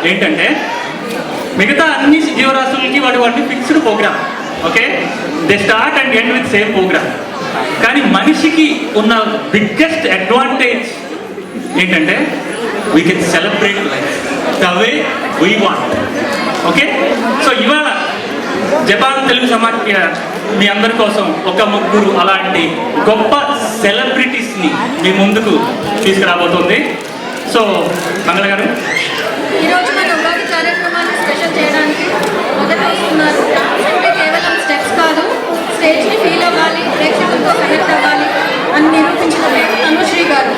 ఏంటంటే మిగతా అన్ని జీవరాశులకి వాటి fixed program. Okay, they start and end with same program. కానీ మనిషికి ఉన్న బిగ్గెస్ట్ అడ్వాంటేజ్ ఏంటంటే we can celebrate life the way we want. Okay, so ఇవాళ జపాన్ తెలుగు సమాఖ్య మీ అందరి కోసం ఒక ముగ్గురు అలాంటి గొప్ప సెలబ్రిటీస్ని మీ ముందుకు తీసుకురాబోతుంది. సో మంగళ గారు, ఈరోజు మన ఉగాది కార్యక్రమాన్ని స్పెషల్ చేయడానికి మొదట వస్తున్నారు. అంటే కేవలం స్టెప్స్ కాదు, స్టేజ్ని ఫీల్ అవ్వాలి, ప్రేక్షకులతో కనెక్ట్ అవ్వాలి అని నిరూపించిన పేరు తనుశ్రీ గారు.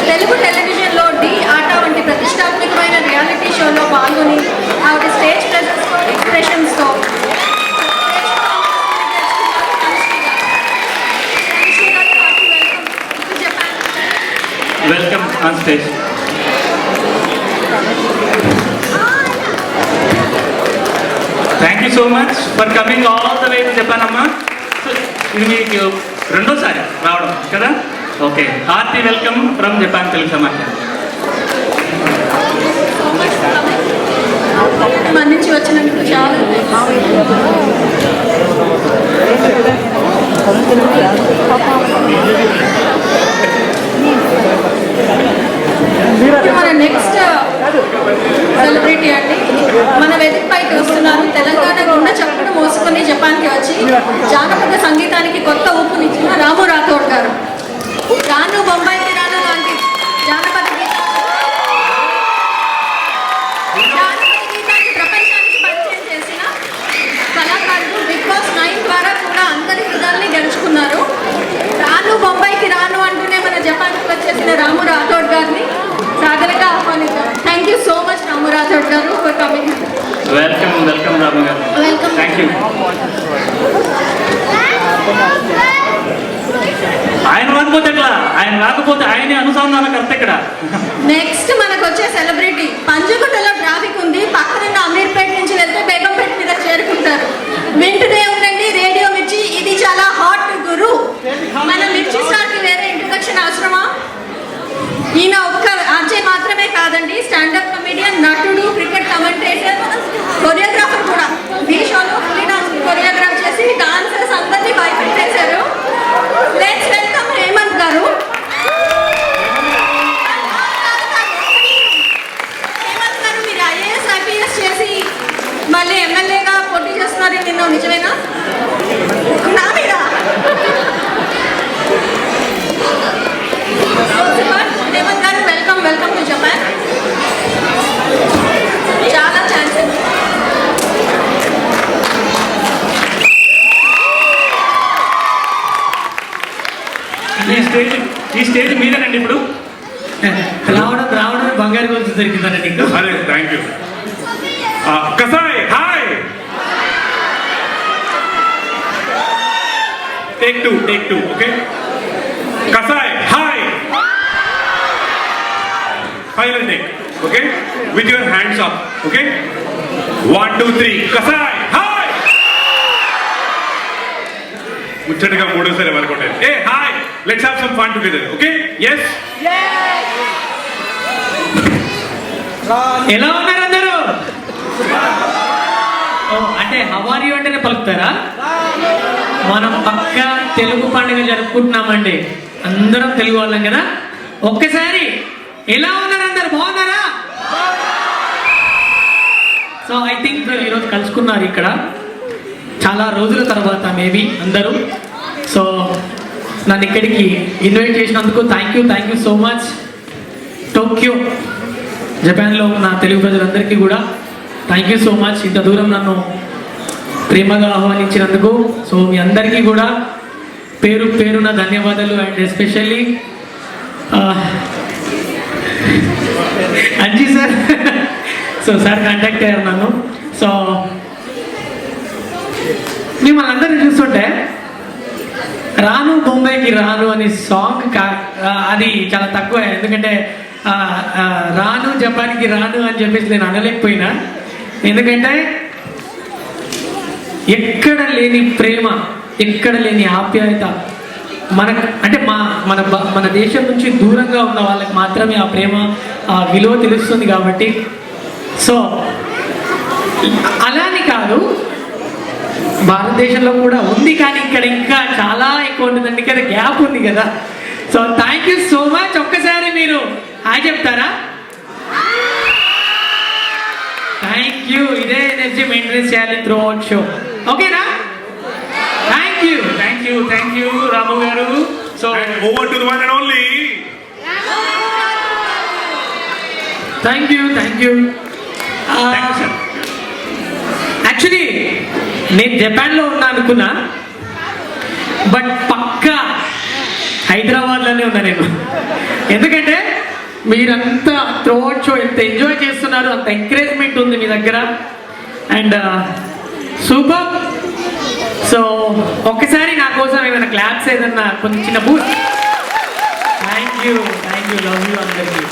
తెలుగు టెలివిజన్లో డి ఆట వంటి ప్రతిష్టాత్మకమైన రియాలిటీ షోలో పాల్గొని ఆవిడ స్టేజ్ ప్రెజెన్స్తో ఎక్స్ప్రెషన్స్తో welcome on stage. Thank you so much for coming all the way to Japan అమ్మా. సో ఇది మీకు రెండోసారి రావడం కదా? Okay, hearty welcome from Japan Telugu Samakhya. మన నుంచి వచ్చినందుకు చాలా మన నెక్స్ట్ సెలబ్రిటీ అండి మన వేదిక పైకి వస్తున్నారు. తెలంగాణ గుండె చప్పుడు మోసుకొని జపాన్కి వచ్చి జానపద సంగీతానికి కొత్త ఊపునిచ్చిన రాము రాథోడ్ గారు. రాను బొంబాయికి రాను లాంటి జానపద గీతాన్ని ప్రపంచానికి పరిచయం చేసిన కళాకారుడు. బిగ్ బాస్ 9 ద్వారా కూడా అందరి హృదయాల్ని గెలుచుకున్నారు. రాను బొంబాయికి రాను అంటూనే మన జపాన్కి వచ్చేసిన రాము రాథోడ్ గారిని సాదరంగా ఆహ్వానిద్దాం. థ్యాంక్ యూ సో మచ్ రాము రాథోడ్ గారు ఫర్ కమింగ్. వెల్కమ్ వెల్కమ్ రాము గారు. వెల్కమ్. Thank you. ఆయన రాకపోతే ఎట్లా? ఆయన రాకపోతే ఆయనే అనుసంధానం కరెక్ట్. ఇక్కడ నెక్స్ట్ మనకు వచ్చే సెలబ్రిటీ పంజగుట్టలో ట్రాఫిక్ ఉంది, పక్కనున్న అమీర్పేట నుంచి వెళ్తే బేగంపేట మీద చేరుకుంటారు. వింటూనే ఉండండి రేడియో మిర్చి. ఇది చాలా హాట్ గురు. మన మిర్చి స్టార్కి వేరే ఇంట్రడక్షన్ అవసరమా? ఈయన ఒక్క ఆర్జే మాత్రమే కాదండి, స్టాండప్ కమెడియన్, నటుడు, క్రికెట్ కమెంటేటర్, కొరియోగ్రాఫర్ కూడా. ఈ షోలో ఫ్రీ డాన్స్ కొరియోగ్రాఫ్ చేసి డాన్సర్స్ అందరినీ భయపెట్టేశారు. లెట్స్ వెల్కమ్ హేమంత్ గారు. హేమంత్ గారు, మీరు ఐఏఎస్ ఐపీఎస్ చేసి మళ్ళీ ఎమ్మెల్యేగా పోటీ చేస్తున్నారు, నిన్న నిజమేనా? నా మీద Hemanth garu welcome. Welcome to Japan. చాలా ఛాన్స్. ఈ స్టేజ్ మీరేనండి ఇప్పుడు రావడం బంగారు గురించి దొరికిందండి నీకు. అరే థ్యాంక్ యూ. కసాయ్ హాయ్. Take two. ఓకే, కసాయ్ హాయ్. Final take. Okay, with your hands up. Okay, 1 2 3 కసాయ్ హాయ్. ముచ్చటగా మూడోసారి వరకుంటాయి. ఏ హాయ్, let's have some fun together. Okay, yes. ఎలా ఉన్నారు అందరూ? అంటే హవారి అంటేనే పలుకుతారా? మనం పక్క తెలుగు పండుగ జరుపుకుంటున్నామండి, అందరం తెలుగు వాళ్ళం కదా. ఒక్కసారి ఎలా ఉన్నారు అందరు? బాగున్నారా? సో ఐ థింక్ ఈరోజు కలుసుకున్నారు ఇక్కడ చాలా రోజుల తర్వాత మేబీ అందరూ. సో నన్ను ఇక్కడికి ఇన్వైట్ చేసినందుకు thank you so much. Tokyo జపాన్లో నా తెలుగు ప్రజలందరికీ కూడా థ్యాంక్ యూ సో మచ్. ఇంత దూరం నన్ను ప్రేమగా ఆహ్వానించినందుకు. సో మీ అందరికీ కూడా పేరున ధన్యవాదాలు. And especially Anji sir. So sir contact అయ్యారు నన్ను. సో మిమ్మల్ని అందరినీ చూస్తుంటే రాను బొంబాయికి రాను అనే సాంగ్ అది చాలా తక్కువ. ఎందుకంటే రాను జపాన్కి రాను అని చెప్పేసి నేను అనలేకపోయినా. ఎందుకంటే ఎక్కడ లేని ప్రేమ, ఎక్కడ లేని ఆప్యాయత అంటే మన దేశం నుంచి దూరంగా ఉన్న వాళ్ళకి మాత్రమే ఆ ప్రేమ ఆ విలువ తెలుస్తుంది కాబట్టి. సో అలాని కాదు, భారతదేశంలో కూడా ఉంది, కానీ ఇక్కడ ఇంకా చాలా ఎక్కువ ఉంటుందండి, ఇక్కడ గ్యాప్ ఉంది కదా. So thank you so much. ఒక్కసారి మీరు హాయ్ చెప్తారా? Thank you. ఇదే ఎనర్జీ మెయింటైన్ చేయాలి త్రూ అవుట్ షో. ఓకేనా? Thank you. థ్యాంక్ యూ రాము గారు. So And over to the one and only. Thank you. sir. Actually నేను జపాన్లో ఉన్నా అనుకున్నా, బట్ పక్కా హైదరాబాద్లోనే ఉన్నా నేను. ఎందుకంటే మీరంతా త్రోట్ షో ఎంత ఎంజాయ్ చేస్తున్నారు, అంత ఎంకరేజ్మెంట్ ఉంది మీ దగ్గర. And super. సో ఒక్కసారి నా కోసం ఏమైనా క్లాప్స్ ఏదన్నా కొంచెం చిన్న Boost. Thank you. Love you అందరికీ.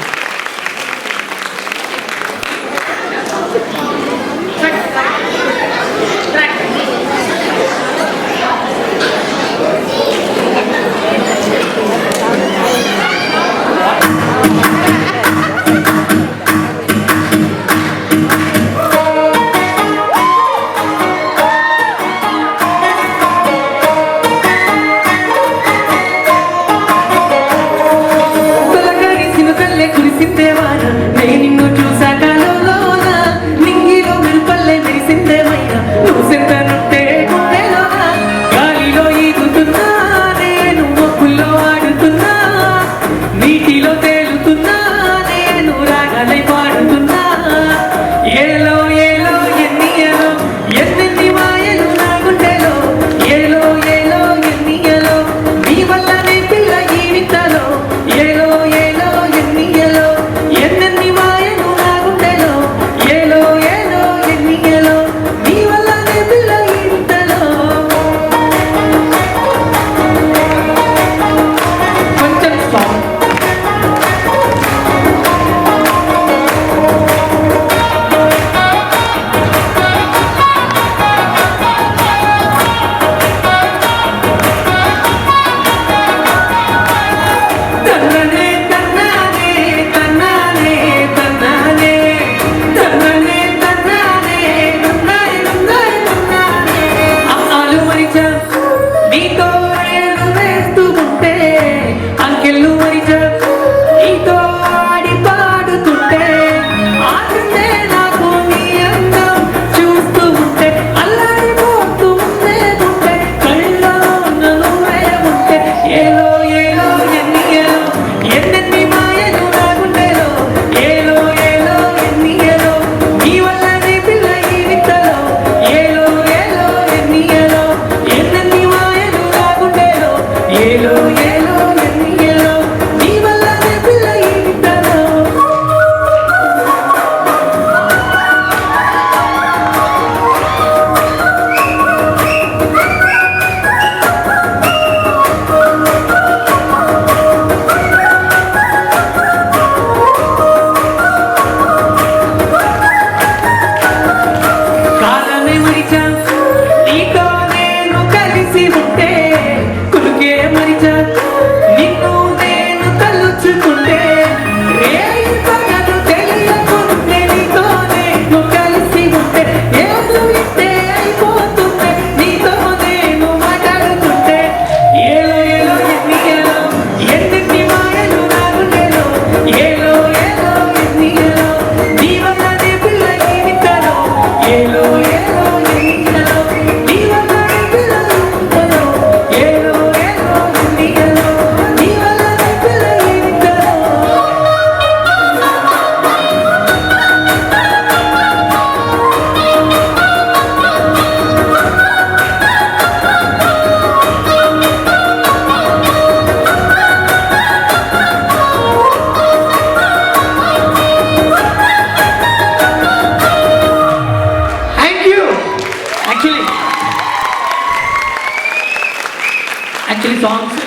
సాంగ్స్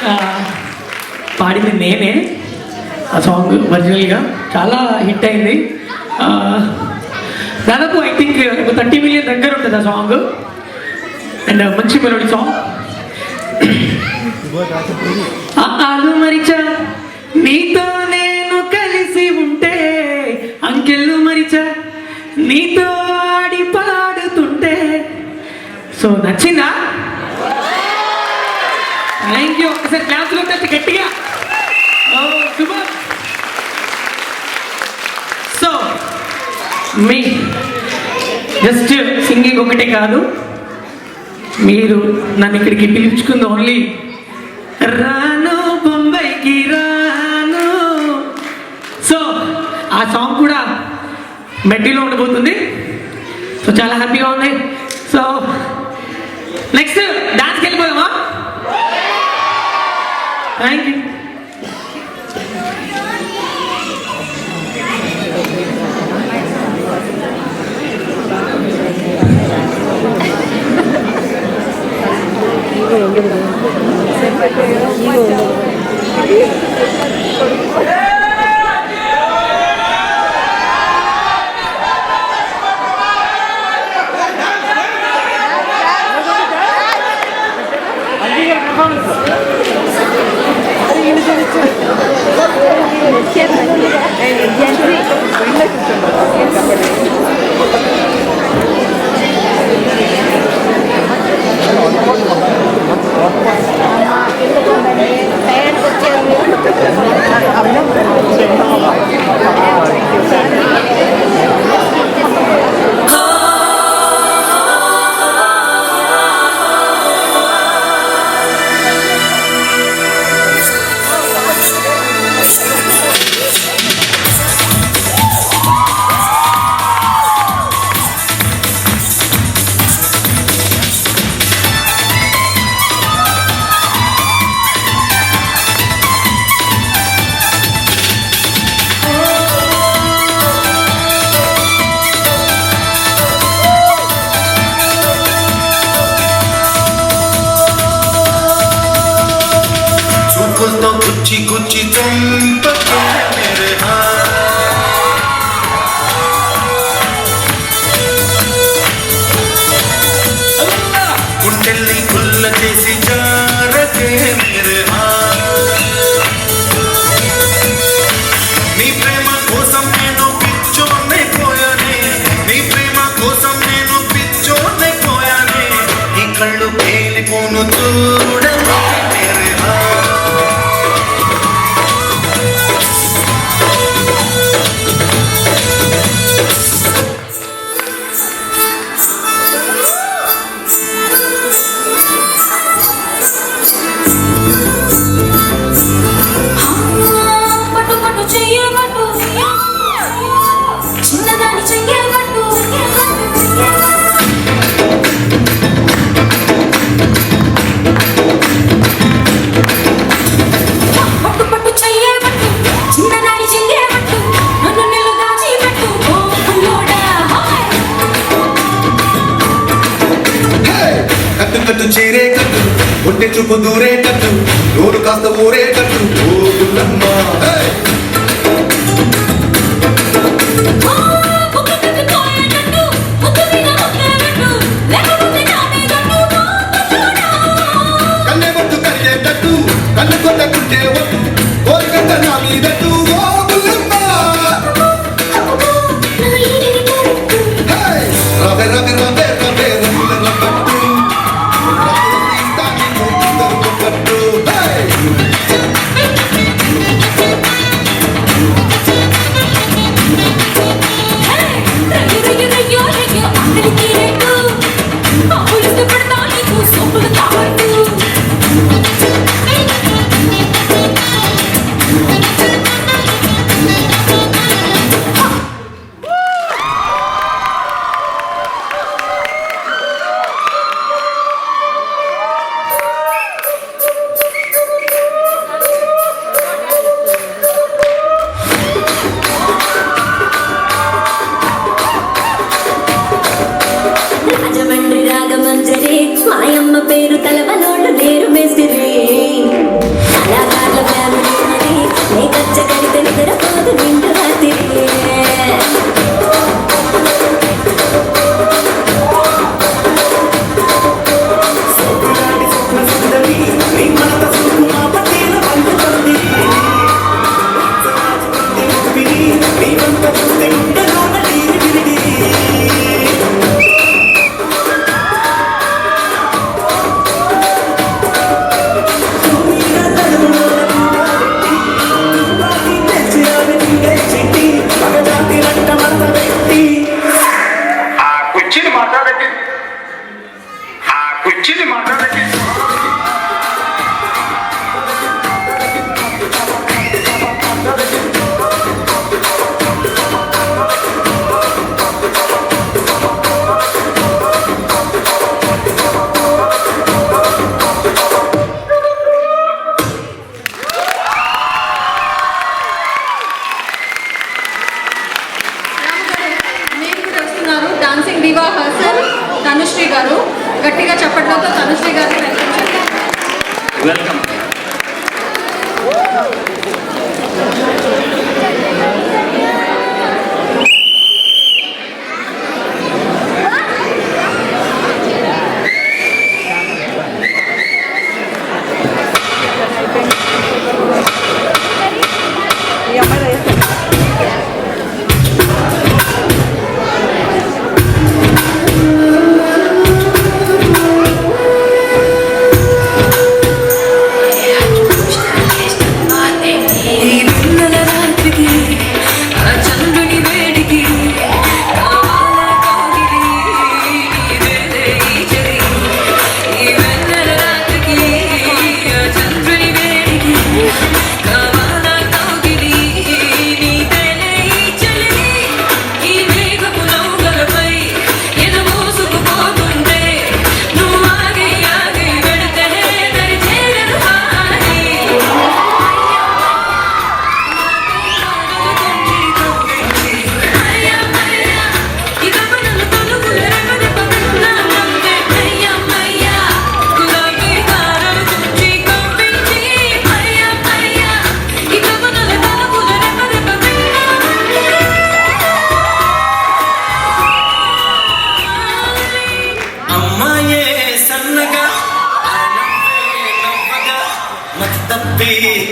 పాడింది నేనే. ఆ సాంగ్ ఒరిజినల్గా చాలా హిట్ అయింది. దాదాపు ఐ థింక్ 30 మిలియన్ దగ్గర ఉంటుంది ఆ సాంగ్. అండ్ మంచి మెలోడీ సాంగ్. ఆలు మరిచా నీతో నేను కలిసి ఉంటే, అంకెళ్ళు మరిచా నీతో ఆడి పాడుతుంటే. సో నచ్చిందా? Thank you. ఒకసారి క్లాసులో గట్టిగా. ఓ శుభం. సో మీ జస్ట్ సింగింగ్ ఒకటే కాదు, మీరు నన్ను ఇక్కడికి పిలుచుకుంది ఓన్లీ రాను బొంబాయికి రాను. సో ఆ సాంగ్ కూడా మెడ్డీలో ఉండబోతుంది. సో చాలా హ్యాపీగా ఉంది. సో నెక్స్ట్ డాన్స్కి వెళ్ళిపోదామా? Thank you. कुची कुची चंपके मेरे गुंडెల్ని గుల్ల చేసి జారకే मेरे నీ ప్రేమ కోసం నేను పిచ్చోనే పోయానే, నీ ప్రేమ కోసం నేను పిచ్చోనే పోయానే, నీ కళ్ళు పేలిపోను చూడకే मेरे కట్టు చీరే కట్టు ఒంటి చూపు దూరే కట్టు నోరు కాస్త ఊరే కట్టు ఓ గుల్లమ్మ కన్నె బొట్టు కరిగేటట్టు కన్ను కొట్టకుంటే ఒట్టు కోరికట్ట నా మీదట్టు ఓ గుల్లమ్మ రవే రవే రవే రవే రవే కట్టు డాన్సింగ్ డివా హర్సల్ తనుశ్రీ గారు. గట్టిగా చప్పట్లతో తనుశ్రీ గారిని వెల్కమ్. వెల్కమ్.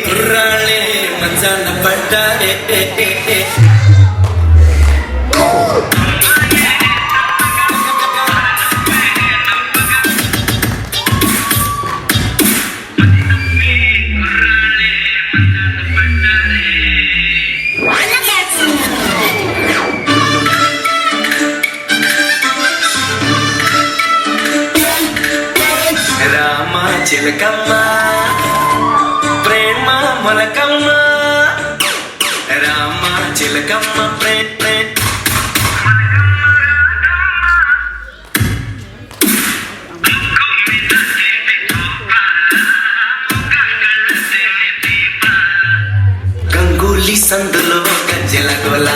కుర్రాళ్ళే మంచాన పడ్డారే. రామ చిలకమ్మ ప్రేమ మొలకమ్మ, రామ చిలకమ్మ గంగూలీ సందులో గజ్జల గోల,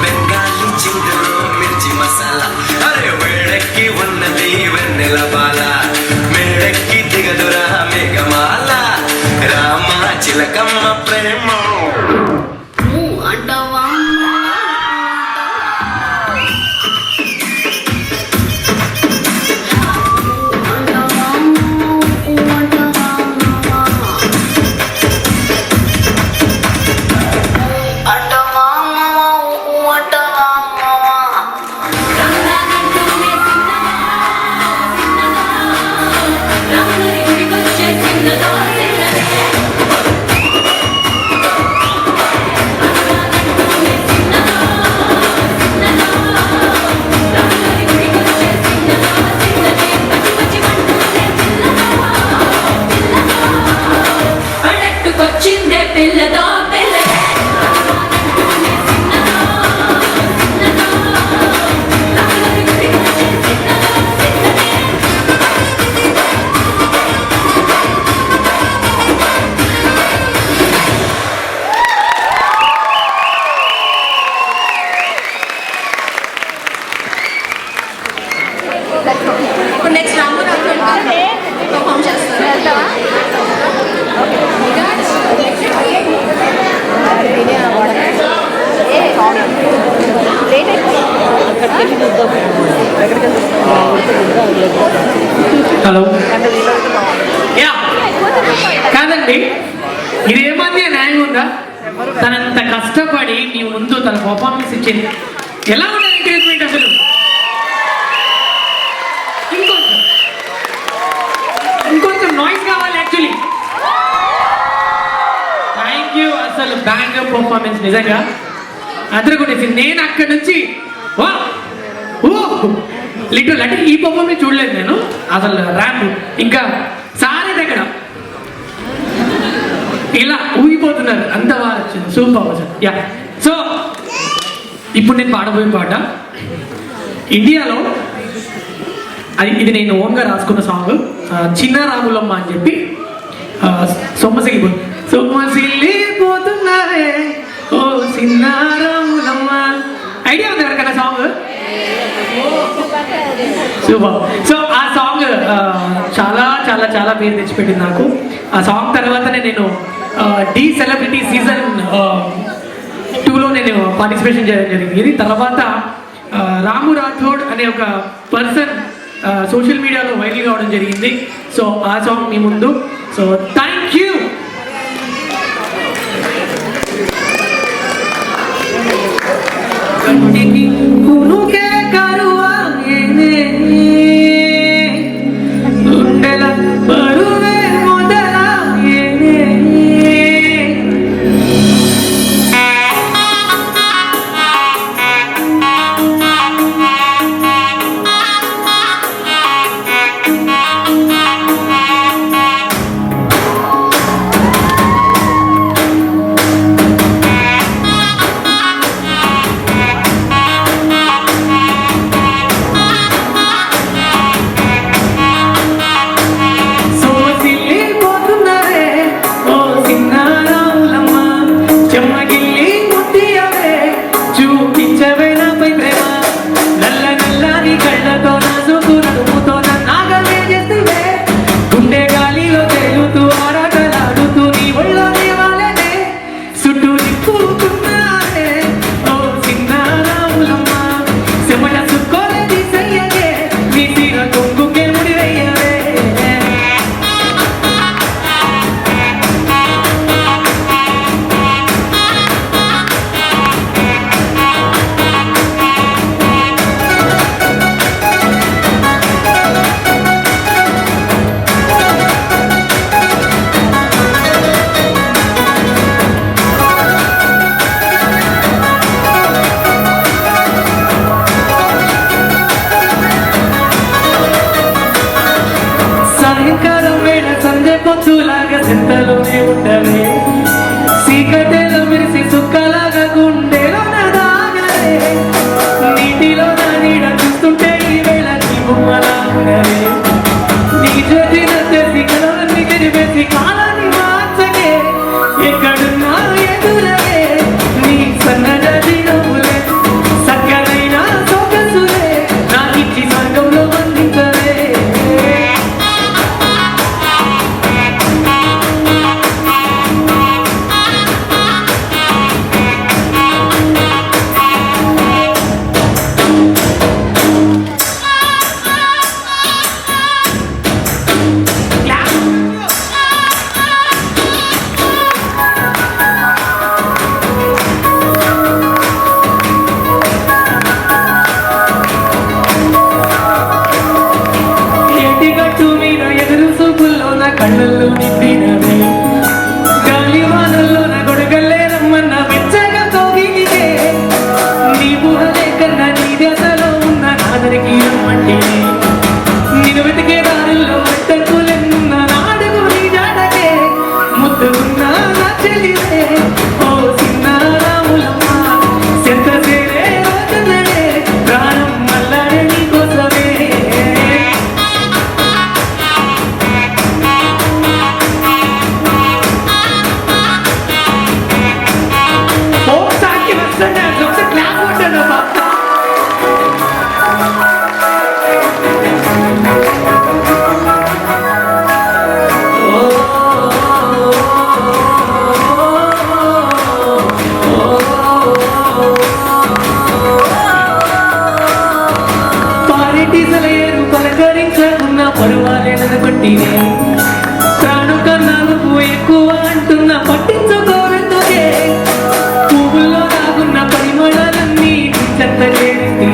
బెంగాలీ చిందులో మిర్చి మసాలా. అరే వేడెక్కి ఉన్నది వెన్నెల బాల, మేడెక్కి దిగదురా మేఘమాల. రామ చిలకమ్మ ప్రేమ నెక్స్ట్ రామారావు పర్ఫామ్ చేస్తారు. హలో, యా కాదండి, ఇదేమన్నా న్యాయం ఉందా? తనంత కష్టపడి నీ ముందు తన పర్ఫార్మెన్స్ ఇచ్చింది. ఎలా ఉంది ఎంకరేజ్మెంట్ అసలు? ఇంకొంచెం నాయిస్ కావాలి యాక్చువల్లీ. Thank you. అసలు బ్యాంక్ పర్ఫార్మెన్స్ నిజంగా అదరగొట్టేసి. నేను అక్కడి నుంచి వా ఓ లిటిల్ అంటే ఈ పర్ఫార్మెన్స్ చూడలేదు నేను అసలు. ర్యాంప్ ఇంకా సారీ దగ్గర ఇలా ఊగిపోతున్నారు, అంత బాగా వచ్చింది. సూపర్ అసలు. యా, సో ఇప్పుడు నేను పాడబోయే పాట ఇండియాలో ఇది నేను ఓన్గా రాసుకున్న సాంగ్. చిన్న రాములమ్మ అని చెప్పి సొమ్మసిల్లిపోతున్నావే ఓ చిన్న రాములమ్మ. ఐడియా ఉంది ఎవరికైనా సాంగ్? సూపర్. సో ఆ సాంగ్ చాలా చాలా చాలా పేరు తెచ్చిపెట్టింది నాకు. ఆ సాంగ్ తర్వాతనే నేను డి సెలబ్రిటీ సీజన్ 2లో నేను పార్టిసిపేషన్ చేయడం జరిగింది. తర్వాత రాము రాథోడ్ అనే ఒక పర్సన్ సోషల్ మీడియాలో వైరల్ కావడం జరిగింది. సో ఆ సాంగ్ మీ ముందు. So thank you. పొత్తులాగా చింతలోనే ఉండవే, సీకటేలో మెరిసి సుక్కలాగా గుండెలో దాగలే, నీటిలో నా నీడ చూస్తుంటే ఈ వేళ నీ బొమ్మలా ఉన్నవే, నీ జ్యోతి నచ్చేసి కలవన్ని తెరిపేసి కాలాన్ని మార్చకే, ఎక్కడున్నా ఎదురవే నీ సన్నజి నవ్వులే, సక్కనైనా సొగసులే నాకిచ్చి స్వర్గంలో బంధించవే. కళ్ళల్లో నిండినవే, గాలి వానల్లో నా గొడగల్లే రమ్మన్న వెచ్చగా తోగిలిదే, నీ ఊహలే కన్నా నీ దశలో ఉన్న నాదరికి రమ్మంటే, నేను వెతికే దారుల్లో అడ్డంకులెన్న నాడుగు నీ జాడకే, ముద్దుకున్న నా చెల్లిదే ఓ చిన్న రాములమ్మ, చెంత చేరే రోజునడే ప్రాణం మల్లాడే నీ కోసమే. పలకరించకున్న పరువాలేనబట్టి ప్రాణు కన్నా నువ్వు ఎక్కువ అంటున్న పట్టించుకోవద్దుకే, పువ్వుల్లో రాగున్న పరిమళాలన్నీ చెత్త చేసి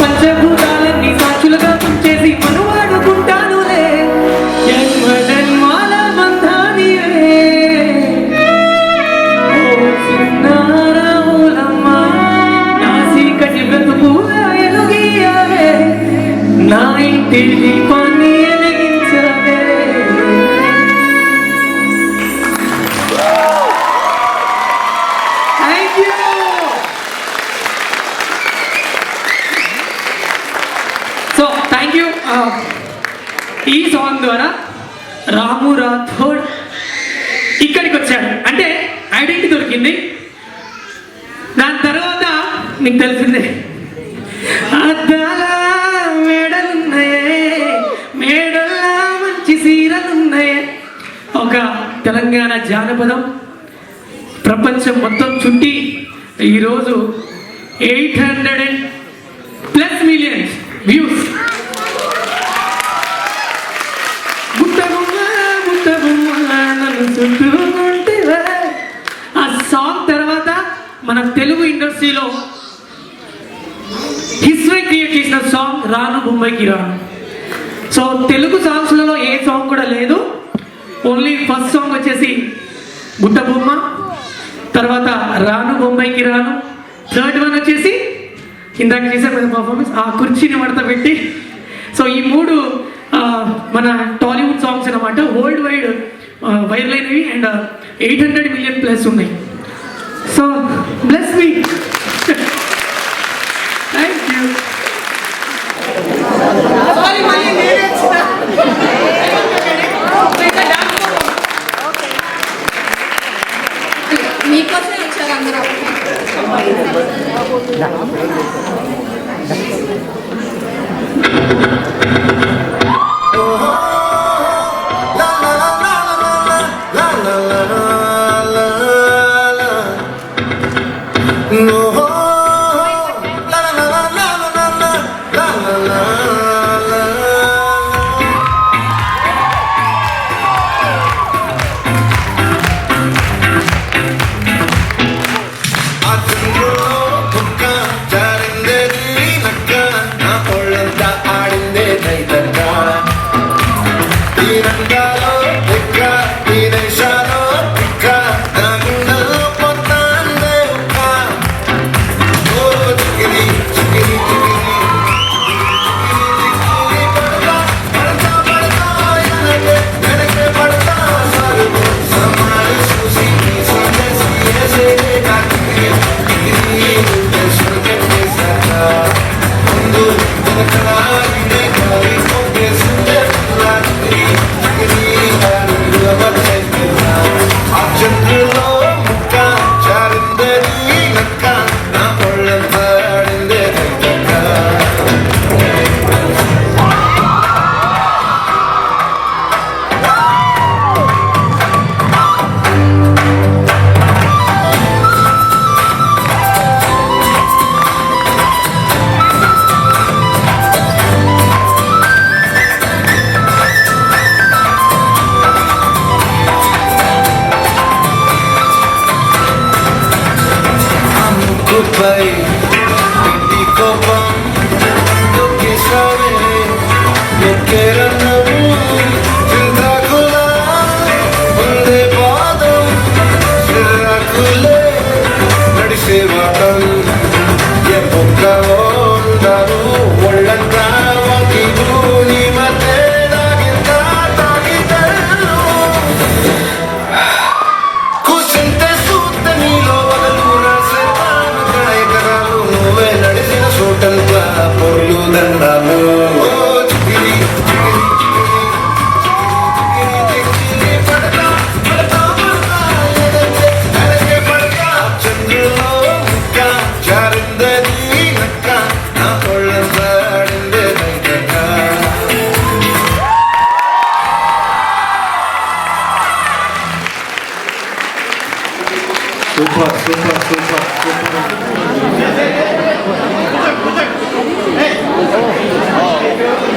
పంచభూతాలన్నీ సాక్షులుగా ఉంచేసి మనువాడుకుంటానులే, జన్మ జన్మాల బంధానివే ఓ చిన్న రాములమ్మ, నా చీకటి బ్రతుకుల ఎలుగియవే, నా ఇంటి దీపాన్ని వెలిగించవే. Thank you. So thank you. ఈ సాంగ్ ద్వారా రాము రాథోడ్ ఇక్కడికి వచ్చాడు అంటే ఐడెంటిటీ దొరికింది. దాని తర్వాత మీకు తెలిసిందే అద్దాల తెలంగాణ జానపదం ప్రపంచం మొత్తం చుట్టి ఈరోజు 800+ మిలియన్స్ వ్యూస్. ఆ సాంగ్ తర్వాత మన తెలుగు ఇండస్ట్రీలో హిస్టరీ క్రియేట్ చేసిన సాంగ్ రాను బొంబాయికి రాను. సో తెలుగు సాంగ్స్లలో ఏ సాంగ్ కూడా లేదు, ఓన్లీ ఫస్ట్ సాంగ్ వచ్చేసి బుట్ట బొమ్మ, తర్వాత రాను బొంబాయికి రాను, థర్డ్ వన్ వచ్చేసి ఇందాక చేశారు కదా పర్ఫార్మెన్స్, ఆ కుర్చీని మడత పెట్టి. సో ఈ 3 మన టాలీవుడ్ సాంగ్స్ అనమాట, వరల్డ్ వైడ్ వైరల్ అయినవి అండ్ 800 మిలియన్ ప్లస్ ఉన్నాయి. So bless me. Thank you. మీకోసమే వచ్చారు అందరూ.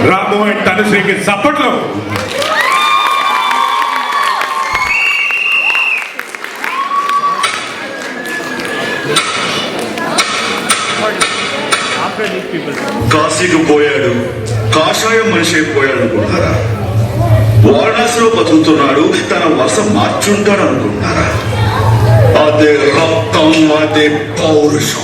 రాము అండ్ తనుశ్రీకి చప్పట్లు. కాశీకి పోయాడు, కాషాయం మనిషి అయిపోయాడు అనుకుంటున్నారా? వారణాసిలో బతుకుతున్నాడు, తన వశం మార్చుంటాడు అనుకుంటున్నారా? అదే రక్తం, అదే పౌరుషం.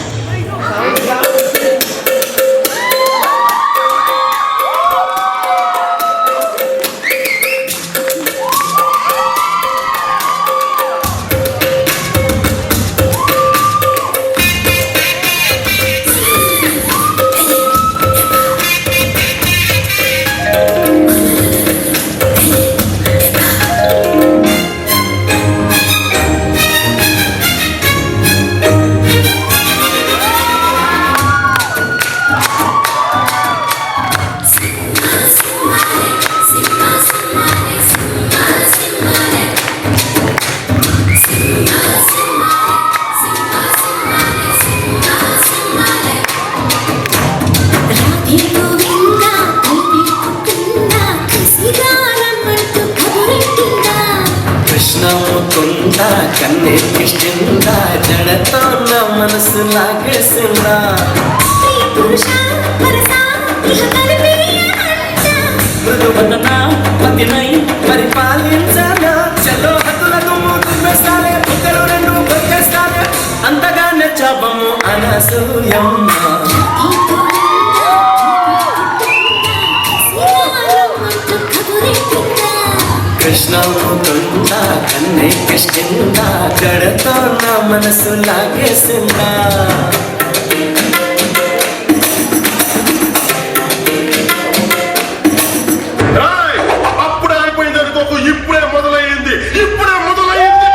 ఏదో విందా కల్పించుకుందా కసిగానమంటూ కబురెట్టిందా కృష్ణ ముకుంద కన్నే కిష్టిందా జడతో నా మనసు లాగేసిందా స్త్రీ పురుష వరస ఇహ కలిపేయంట మృదువదన పతినై పరిపాలించాలా చలో హద్దులకు దుర్వేస్తాలే బుక్కలు రెండు కొట్టేస్తాలే అంతగా నచ్చాబము అనసూయమ్మ కృష్ణ ముకుంద కన్నే కిష్టిందా జడతో నా మనసు లాగేసిందా ఏయ్! అప్పుడే అయిపోయింది అనుకోకు, ఇప్పుడే మొదలయ్యింది, ఇప్పుడే మొదలయ్యింది.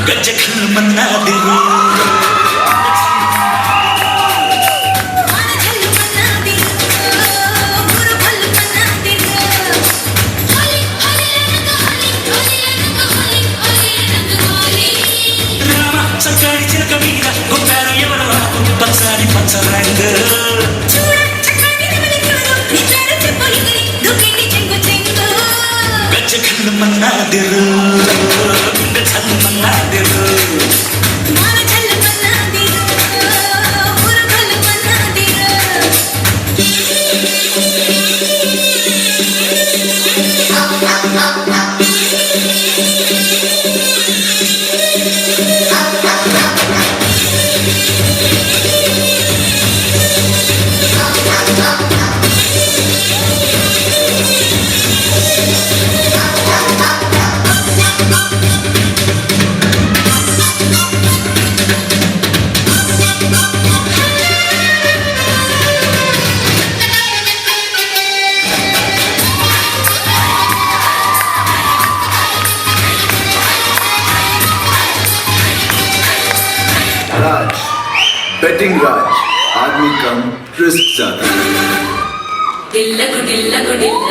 గజ్జలు మన్నాదిరు రామ చక్కడి చిలక మీద గుండారు ఎవరు పచ్చని పచ్చరంగు గజ్జలు మన్నాదిరు గజ్జలు మన్నాదిరు राज बेटिंग राज आदमी कम रिस्क ज्यादा డిల్ల గుడిల్ల గుడిల్ల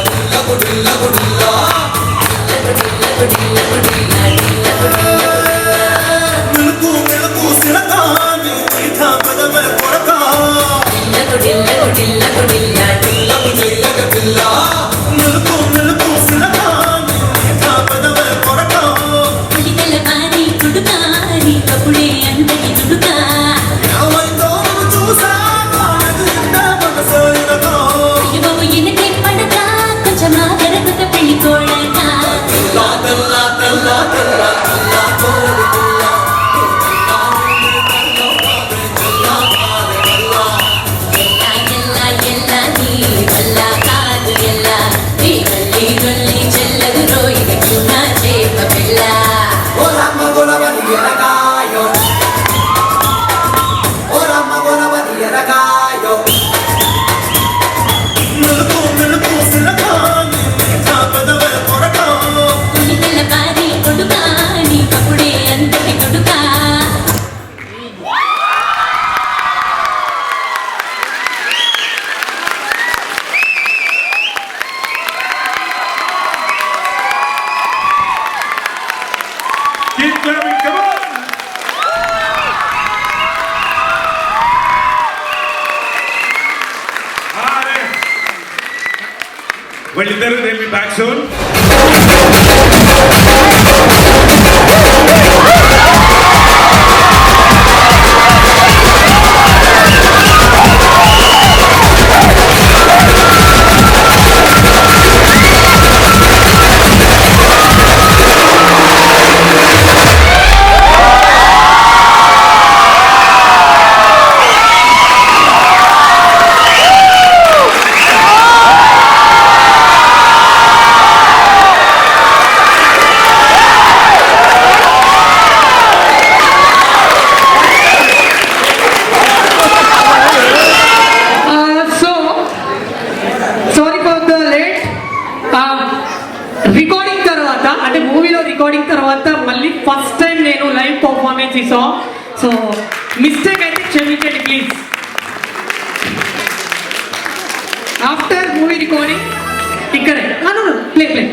డిల్ల గుడిల్ల గుడిల్ల మెలుకు మెలుకు సిరకాని వైఠా పదమే కొరకా డిల్ల గుడిల్ల గుడిల్ల మెలుకు మెలుకు సిరకాని వైఠా పదమే కొరకా పులికల పారి కుడుకారి కపుడే అందరి దుడుకా ఏమైందో చూసావా ఎదురిందా మనసైనగా యువవు ఎనకే పడక కొంచెం ఆదరకుత పెళ్లి కోడక తెల్లా తెల్లా తెల్లా తెల్లా కోడి ఎల్ల ఎల్ల నీ వల్ల కాదు ఎల్ల నీ వల్లి రొల్లి చెల్లదు రోయికి నా చేప పిల్ల ఓ రామ గోలవని ఎరగాయో ఓ రామ గోలవని ఎరగాయో మెలుకు మెలుకు సిరకాని వైఠా పదమే కొరకా పులికల పారి కొడుకా నీ కపుడే అందరి కొడుకా Keep clapping, come on! Well, they'll be back soon. Recording తర్వాత మళ్ళీ ఫస్ట్ టైం నేను live performance Isa. So mistake అయితే క్షమించండి ప్లీజ్. ఆఫ్టర్ మూవీ రికార్డింగ్ ఇక్కడే ప్లే ప్లే.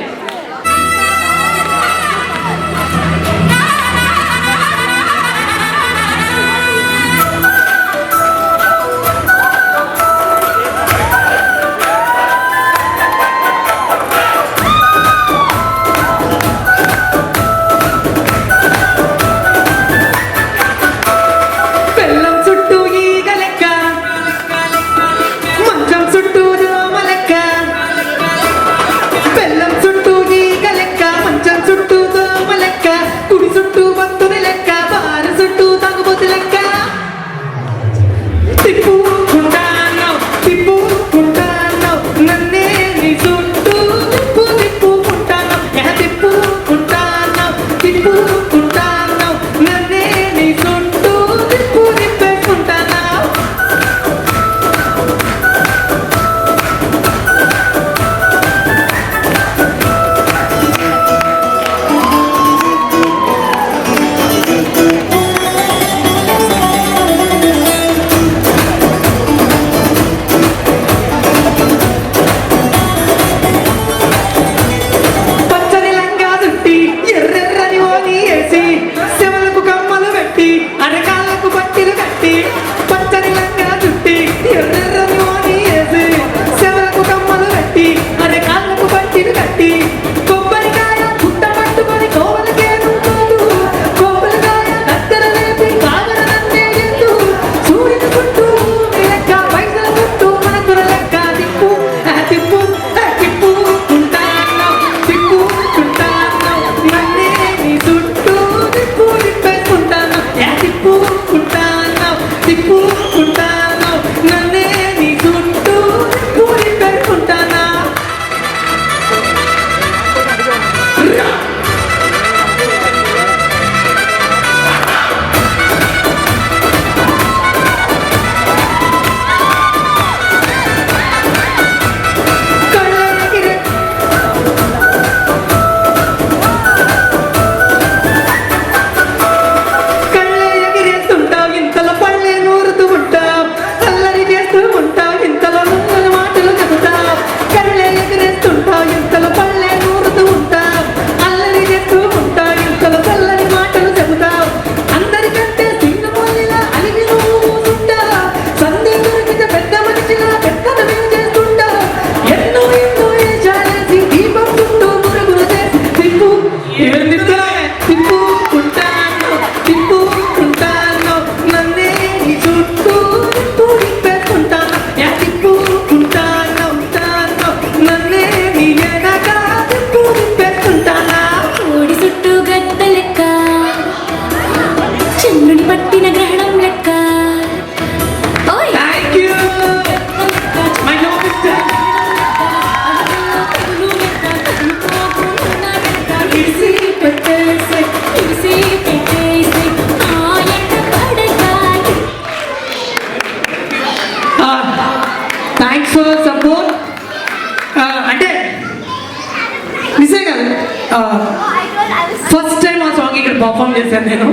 ఫస్ట్ టైం ఆ సాంగ్ ఇక్కడ పర్ఫామ్ చేశాను నేను.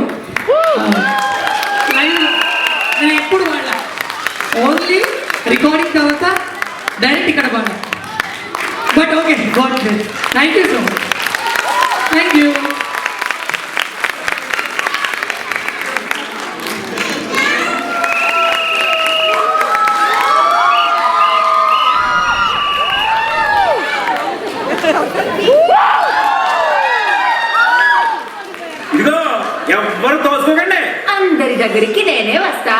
నేను ఎప్పుడు వాడా, ఓన్లీ రికార్డింగ్ తర్వాత డైరెక్ట్ ఇక్కడ వాడా. But okay, God bless. Thank you so much. Thank you. ఇదిగో ఎవ్వరు తోసుకోకండి, అందరి దగ్గరికి నేనే వస్తా,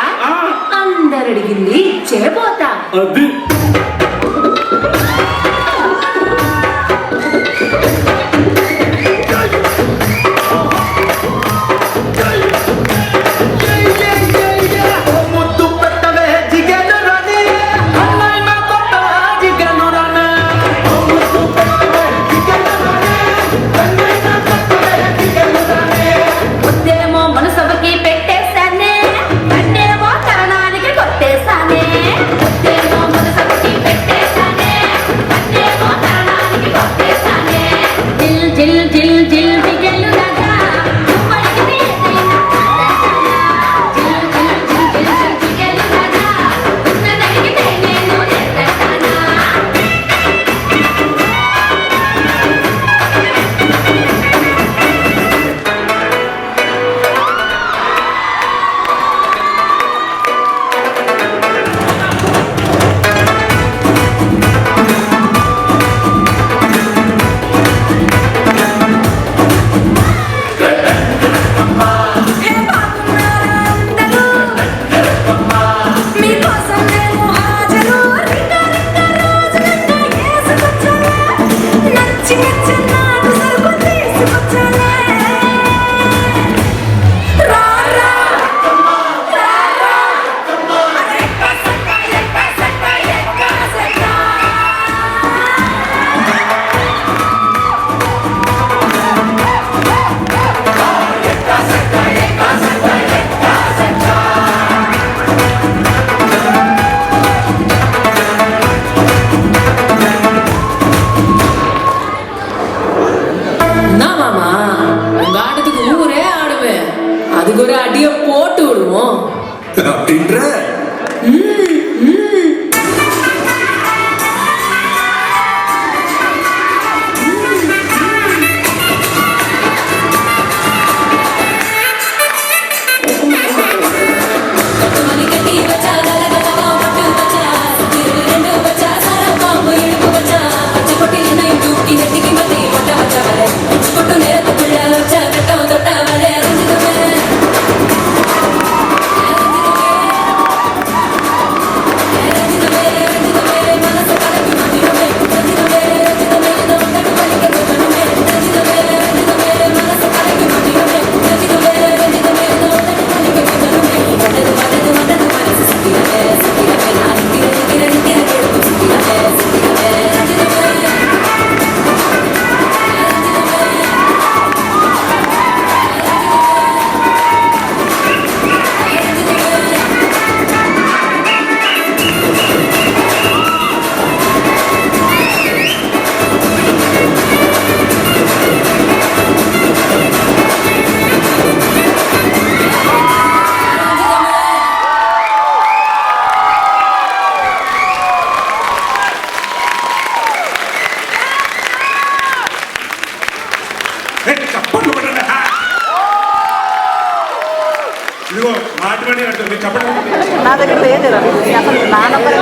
అందరు అడిగింది ఇచ్చేపోతా. అది మనసభకి రాజమండ్రి అంటుంది చెప్పండి. నా దగ్గర లేదు అసలు నా number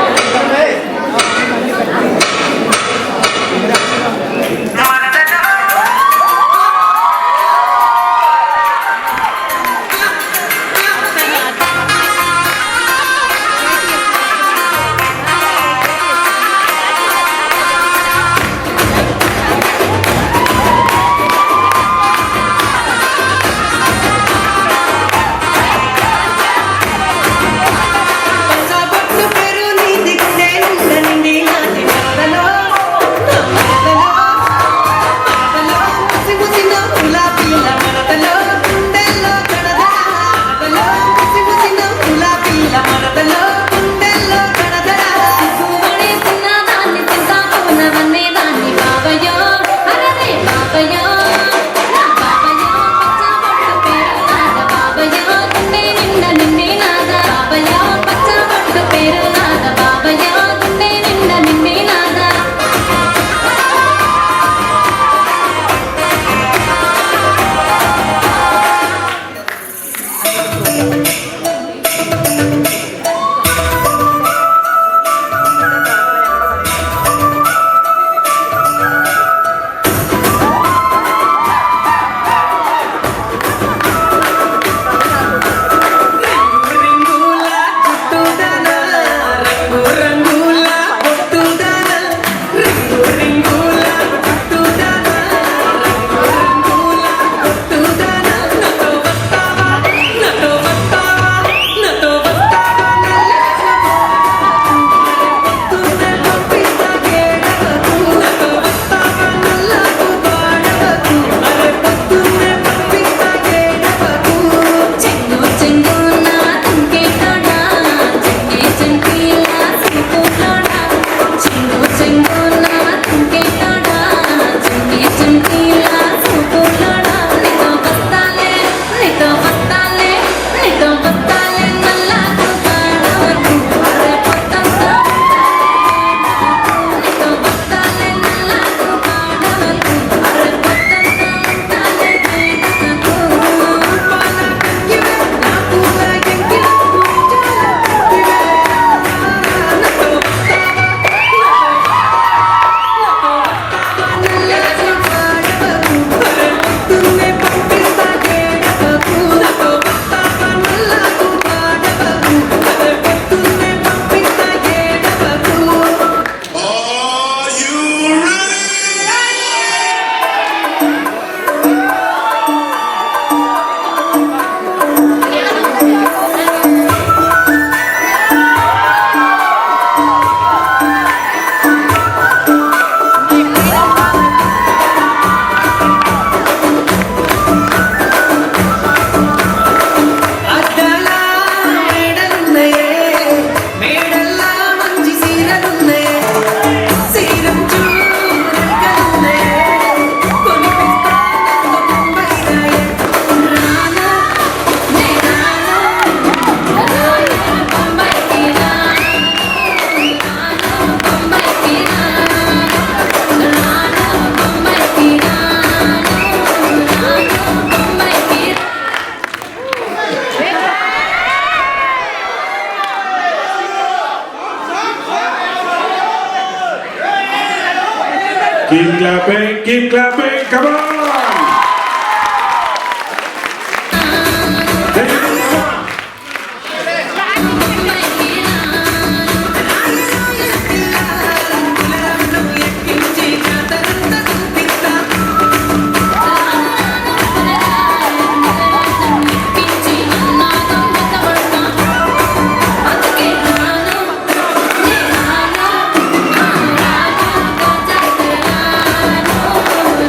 Keep clapping, come on!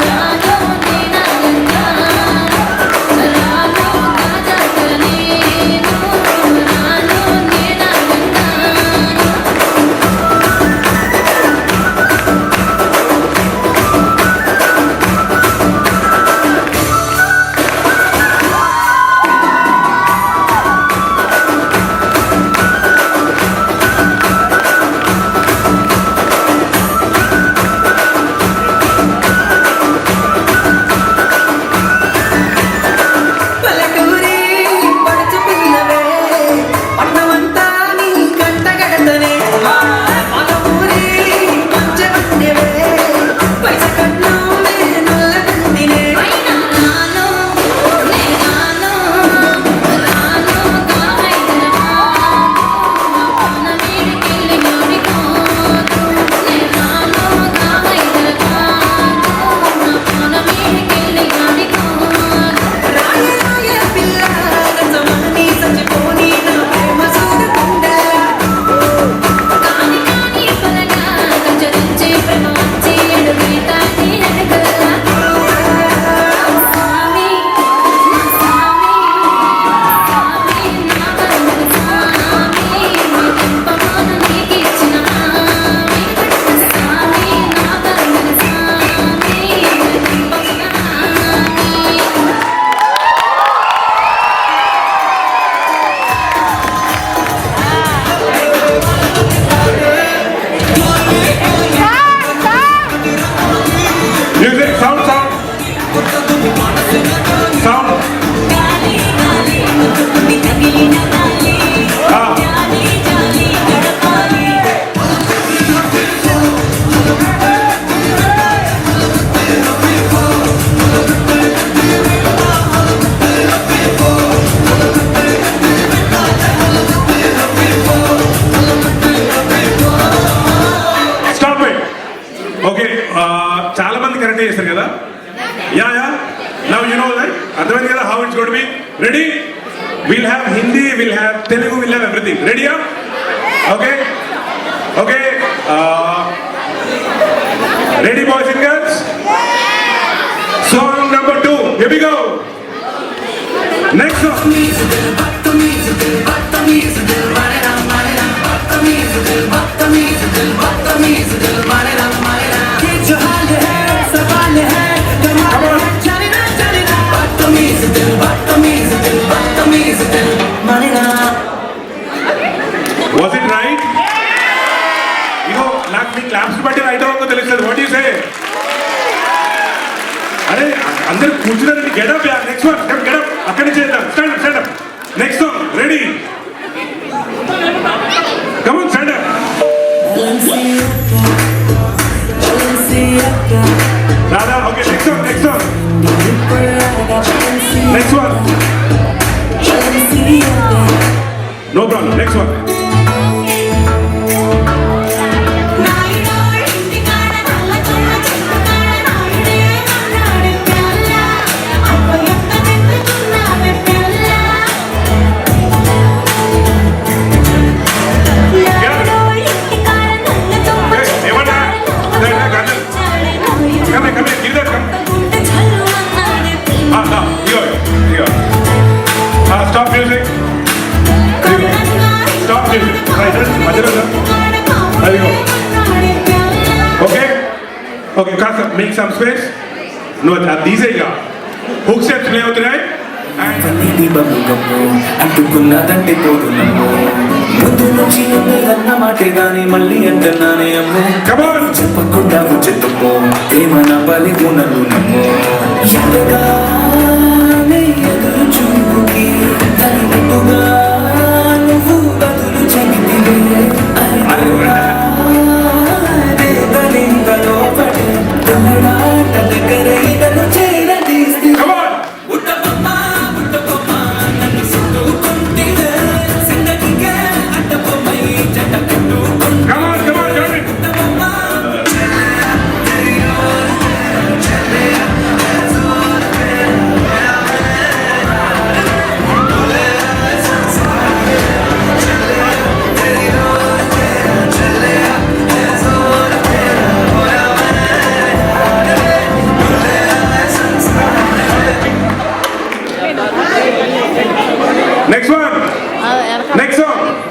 రాను అర్థమైంది కదా how it's got be ready will have Hindi will have Telugu will have everything రెడీయా okay okay ready boys and girls song number 2 here we go next song Was it right? You know, నాకు మీ claps బట్టి right అవ్వకో తెలుస్తుంది what you say అరే అందరూ కూర్చున్నారండి get up next one get up అక్కడి నుంచి చేద్దాం stand up next song ready come on stand up Radha okay next one next one no problem next one Stop music. Stop music. Right, there we go. Okay? Okay, Kasa, make some space. No, these are ya. Hook steps play out right? అంటుకున్నదంటే పోదు నమ్ము ముందు నుంచి అన్న మాటే గాని మళ్ళీ అంటున్నానే అమ్ము చెప్పకుండా చెప్పుకో ఏమన బలి గుణలు నమ్ము ఎంతగానే ఎదురు చూపుకి తగినట్టుగా నువ్వు బదులు చెబితివే దేవలింగలో పడి తమిళాట దగ్గర ఇదను చేరదీస్తే Next one. Next song.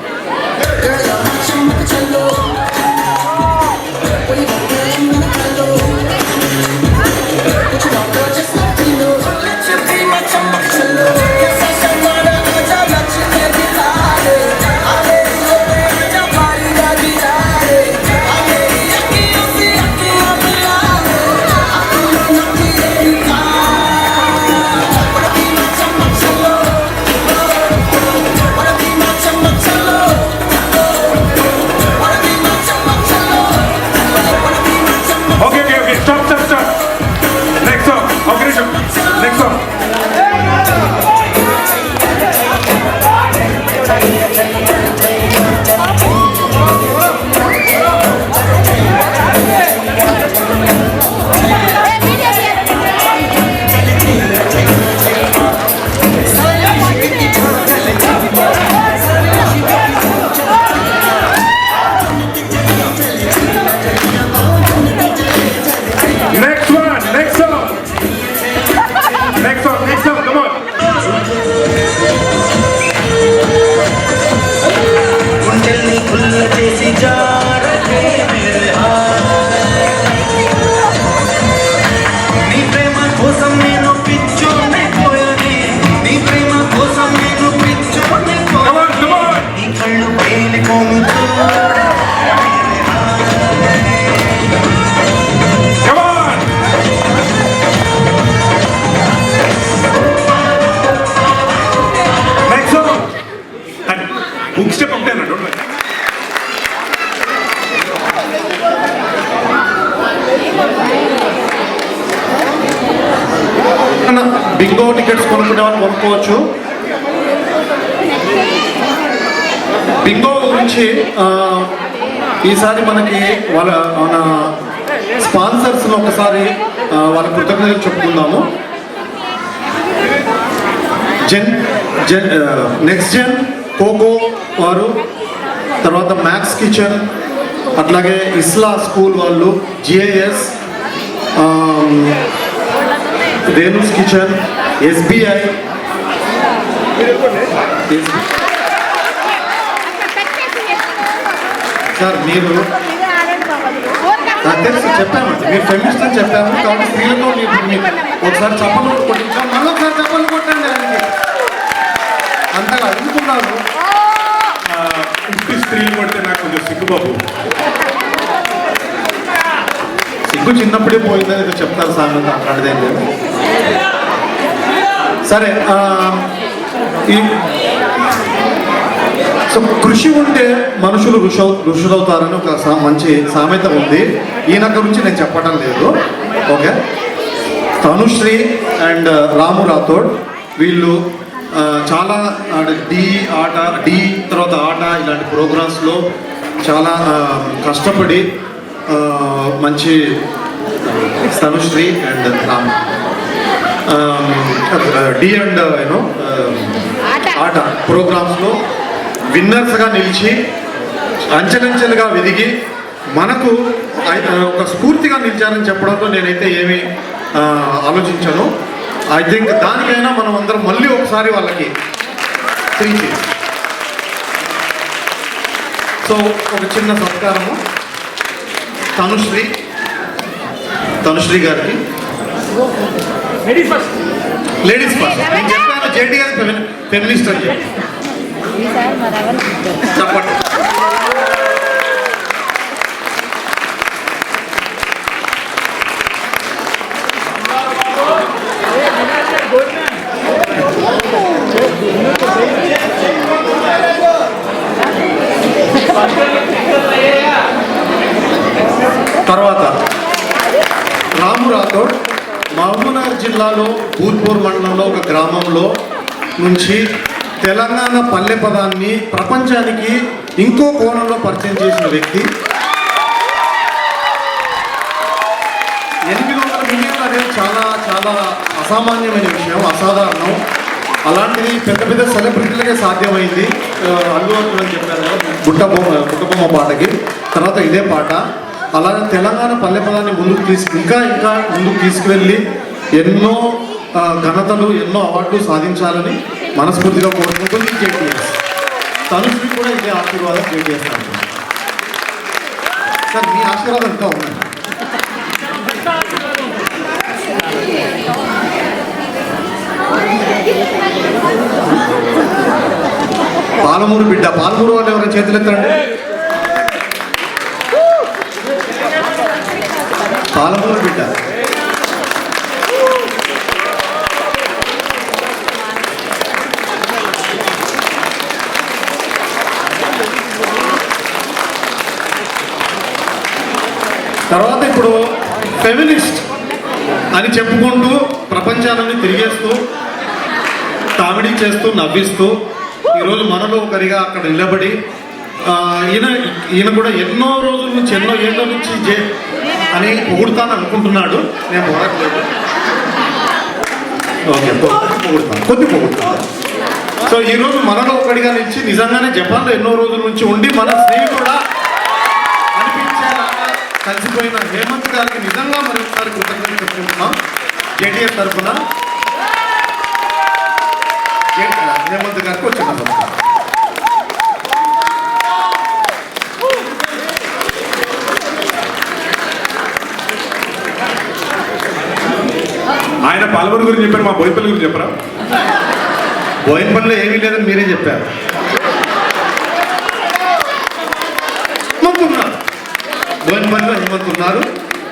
Okay. Stop. Next song. Okay, next song. Next song, come on. గుండెల్ని కుల్ల చేసి జారకే మేరే నీ ప్రేమ కోసం నేను పిచ్చోనైపోయానే నీ ప్రేమ కోసం నేను పిచ్చోనైపోయానే నీ కళ్ళు పేలిపోను Hook step up there, don't worry. Bingo tickets కొనుక్కునే వాళ్ళు కొనుక్కోవచ్చు. బింగో గురించి ఈసారి మనకి మన స్పాన్సర్స్ ఒకసారి వాళ్ళ కృతజ్ఞతలు చెప్పుకుందాము. నెక్స్ట్ జెన్ కోకో వారు, తర్వాత మ్యాక్స్ కిచెన్, అట్లాగే ఇస్లా స్కూల్ వాళ్ళు, GIS, Renu's kitchen, SBI, sir మీరు నాకు తెలుసు చెప్పామండి, మీరు ఫెమినిస్ట్ అని చెప్పాము కాబట్టి స్త్రీలతో ఒకసారి చప్పలు కొట్టించాం, మళ్ళీ ఒకసారి చప్పలు కొట్టండి ఆయనకి. అంతగా అడుగుతున్నారు. ఇంటి స్త్రీలు కొడితే నాకు కొంచెం సిగ్గుబాబు. సిగ్గు చిన్నప్పుడే పోయిందని ఏదో చెప్తారు సామెత, అట్లాంటిదేం లేదు. సరే, సో కృషి ఉంటే మనుషులు ఋషులవుతారని ఒక మంచి సామెత ఉంది. ఈయన గురించి నేను చెప్పడం లేదు. ఓకే, తనుశ్రీ అండ్ రాము రాథోడ్ వీళ్ళు చాలా డి తర్వాత ఆట ఇలాంటి ప్రోగ్రామ్స్లో చాలా కష్టపడి మంచి Tanushree and Ram D and యూనో ఆట ప్రోగ్రామ్స్లో విన్నర్స్గా నిలిచి అంచెలంచెలుగా వెదిగి మనకు ఒక స్ఫూర్తిగా నిలిచారని చెప్పడంతో నేనైతే ఏమీ ఆలోచించాను. ఐ థింక్ దానికైనా మనం అందరం మళ్ళీ ఒకసారి వాళ్ళకి తిరిగి. సో ఒక చిన్న సత్కారము తనుశ్రీ గారికి. Ladies first. నేను చెప్పాను జేటీఎస్ ఫెమినిస్ట్ అని చెప్పి చెప్పండి. తర్వాత రాము రాథోడ్ మహబూబ్నగర్ జిల్లాలో భూత్పూర్ మండలంలో ఒక గ్రామంలో నుంచి తెలంగాణ పల్లె పదాన్ని ప్రపంచానికి ఇంకో కోణంలో పరిచయం చేసిన వ్యక్తి. 800 మిలియన్లు అనేది చాలా చాలా అసామాన్యమైన విషయం, అసాధారణం. అలాంటిది పెద్ద పెద్ద సెలబ్రిటీలకే సాధ్యమైంది. అల్లు అర్జున్ అని చెప్పారు కదా బుట్టబొమ్మ పాటకి, తర్వాత ఇదే పాట. అలాగే తెలంగాణ పల్లె పదాన్ని ఇంకా ముందుకు తీసుకువెళ్ళి ఎన్నో ఘనతలు, ఎన్నో అవార్డులు సాధించాలని మనస్ఫూర్తిగా కోరుకుంటుంది జేటీఎస్. తనుశ్రీ కూడా ఇదే ఆశీర్వాదం జేటీఎస్. సార్ మీ ఆశీర్వాదం ఇంకా ఉన్నాయి. పాలమూరు బిడ్డ, పాలమూరు వాళ్ళు ఎవరైనా చేతులు ఎత్తండి. పాలమూరు బిడ్డ. తర్వాత ఇప్పుడు ఫెమినిస్ట్ అని చెప్పుకుంటూ ప్రపంచాన్ని తిరిగేస్తూ కామెడీ చేస్తూ నవ్విస్తూ ఈరోజు మనలో ఒకరిగా అక్కడ నిలబడి ఈయన కూడా ఎన్నో రోజుల నుంచి, ఎన్నో ఏళ్ళ నుంచి అని పొగుడుతాను అనుకుంటున్నాడు. నేను పొగట్లేదు. ఓకే, కొద్ది పొగుడుతాను. సో ఈరోజు మనలో ఒకటిగా నిలిచి నిజంగానే జపాన్లో ఎన్నో రోజుల నుంచి ఉండి మన స్నేహితుడా అనిపించేలాగా కలిసిపోయిన హేమంత్ గారికి నిజంగా మరొకసారి కృతజ్ఞతలు చెప్పుకుంటున్నాం జేటీఎస్ తరఫున. హేమంత్ గారికి వచ్చిన ఆయన పాలమూరు గురించి చెప్పారు, మా బోయిపల్లి గురించి చెప్పరా? బోయినపల్లిలో ఏమీ లేదని మీరే చెప్పారు. బోయినపల్లిలో హేమంత్ ఉన్నారు.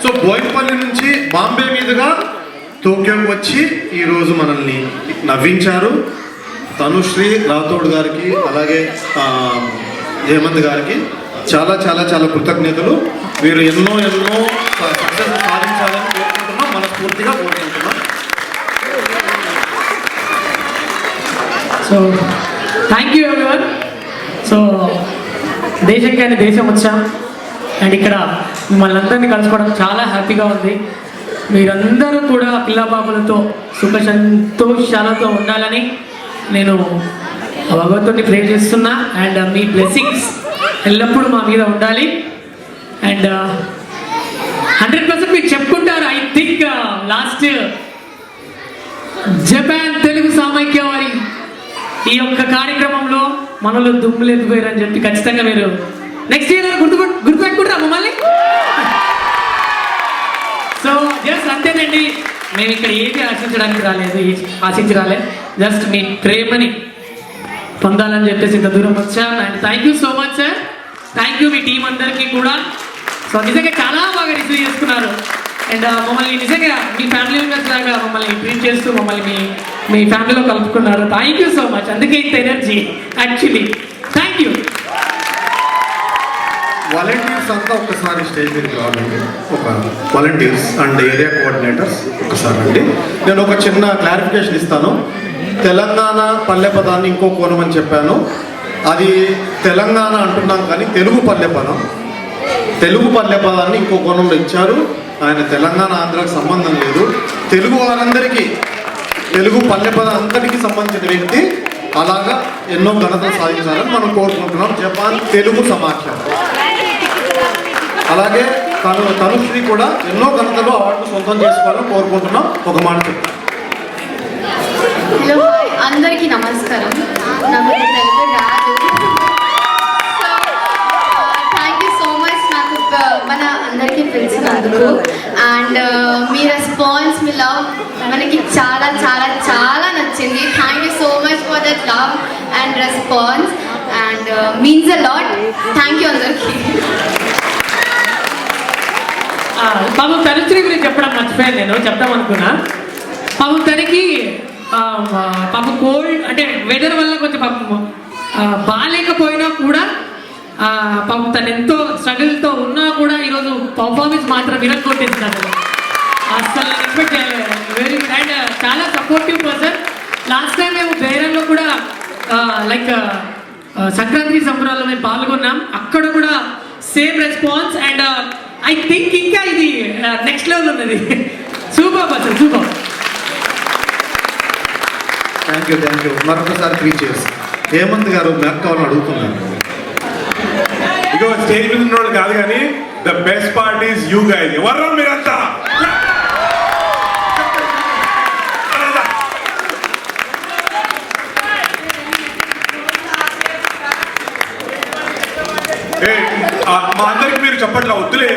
సో బోయినపల్లి నుంచి బాంబే మీదుగా టోక్యోకి వచ్చి ఈరోజు మనల్ని నవ్వించారు. తనుశ్రీ రాథోడ్ గారికి అలాగే హేమంత్ గారికి చాలా చాలా చాలా కృతజ్ఞతలు. మీరు ఎన్నో ఎన్నో సక్సెస్ సాధించాలని కోరుకుంటున్నాం, మనస్ఫూర్తిగా కోరుకుంటున్నాం. So thank you everyone. So దేశంకైనా దేశం వచ్చాం అండ్ ఇక్కడ మిమ్మల్ని అందరినీ కలుసుకోవడం చాలా హ్యాపీగా ఉంది. మీరందరూ కూడా పిల్ల పాపలతో సుఖ సంతోషాలతో ఉండాలని నేను భగవంతుడిని ప్రే చేస్తున్నా. అండ్ మీ బ్లెస్సింగ్స్ ఎల్లప్పుడూ మా మీద ఉండాలి. అండ్ 100% మీరు చెప్పుకుంటారు. I think last Japan Telugu సామైక్య వారి ఈ యొక్క కార్యక్రమంలో మనలో దుమ్ములు ఎత్తిపోయారని చెప్పి ఖచ్చితంగా మీరు నెక్స్ట్ ఇయర్ గుర్తుపెట్టుకుంటారా మమ్మల్ని? సో జస్ట్ అంతేనండి, మేము ఇక్కడ ఏది ఆశించడానికి రాలేదు, ఆశించి రాలేదు, జస్ట్ మీ ప్రేమని పొందాలని చెప్పేసి ఇంత దూరం వచ్చాం. And thank you so much sir, thank you me team అందరికీ కూడా. సో నిజంగా చాలా బాగా రిసీవ్ చేసుకున్నారు. అండ్ మమ్మల్ని నిజంగా మీ ఫ్యామిలీ మెంబర్స్ లాగా మమ్మల్ని ట్రీట్ చేస్తూ మమ్మల్ని మీ ఫ్యామిలీలో కలుపుకున్నారు. Thank you so much. అందుకే ఇంత energy actually. Thank you. Volunteers అంతా ఒక్కసారి స్టేజ్ మీదకి రావాలండి. ఒక వాలంటీర్స్ అండ్ ఏరియా కోఆర్డినేటర్స్ ఒక్కసారి అండి. నేను ఒక చిన్న క్లారిఫికేషన్ ఇస్తాను. తెలంగాణ పల్లె పదాన్ని ఇంకో కోణం అని చెప్పాను. అది తెలంగాణ అంటున్నాం కానీ తెలుగు పల్లె పదం. తెలుగు పల్లె పదాన్ని ఇంకో కోణంలో ఇచ్చారు. ఆయన తెలంగాణ ఆంధ్రాకి సంబంధం లేదు. తెలుగు వారందరికీ తెలుగు పల్లె పదం అంతటికి సంబంధించిన వ్యక్తి. అలాగా ఎన్నో ఘనతలు సాధించాలని మనం కోరుకుంటున్నాం. జపాన్ తెలుగు సమాఖ్య. అలాగే తనుశ్రీ కూడా ఎన్నో ఘనతలు అవార్డులు సొంతం చేసుకోవాలని కోరుకుంటున్నాం. ఒక మాట చెప్తాను. హలో, అందరికీ నమస్కారం. నాకు తెలుగు రాదు. థ్యాంక్ యూ సో మచ్ నాకు మన అందరికీ పిలిచినందుకు. అండ్ మీ రెస్పాన్స్, మీ లవ్ మనకి చాలా చాలా చాలా నచ్చింది. Thank you so much for that love and response and means a lot. Thank you అందరికీ. పాపం తనుశ్రీ గురించి చెప్పడం మర్చిపోయాను, నేను చెప్తాం అనుకున్నా. పాపం తనకి పాపం కోల్డ్ అంటే వెదర్ వల్ల కొంచెం పాపం బాగాలేకపోయినా కూడా పాపం తను ఎంతో స్ట్రగుల్తో ఉన్నా కూడా ఈరోజు పర్ఫార్మెన్స్ మాత్రం విరగొట్టేస్తున్నారు. అసలు ఎక్స్పెక్ట్ చేయలేదు. Very good. అండ్ చాలా సపోర్టివ్ పర్సన్. లాస్ట్ టైం మేము బేరంలో కూడా లైక్ సంక్రాంతి సంబరాల్లో మేము పాల్గొన్నాం. అక్కడ కూడా same response. And I think ఇంకా ఇది నెక్స్ట్ లెవెల్ ఉన్నది. Super person, super. Thank you. మరొకసారి 3 cheers. హేమంత్ గారు మ్యాప్ కావాలని అడుగుతున్నారు. ఇక స్టేజ్ మీద ఉన్న వాళ్ళు కాదు కానీ the best part is you guys. ఎవర్రా మీరంతా? మా అందరికి మీరు చెప్పట్లా వద్దులే.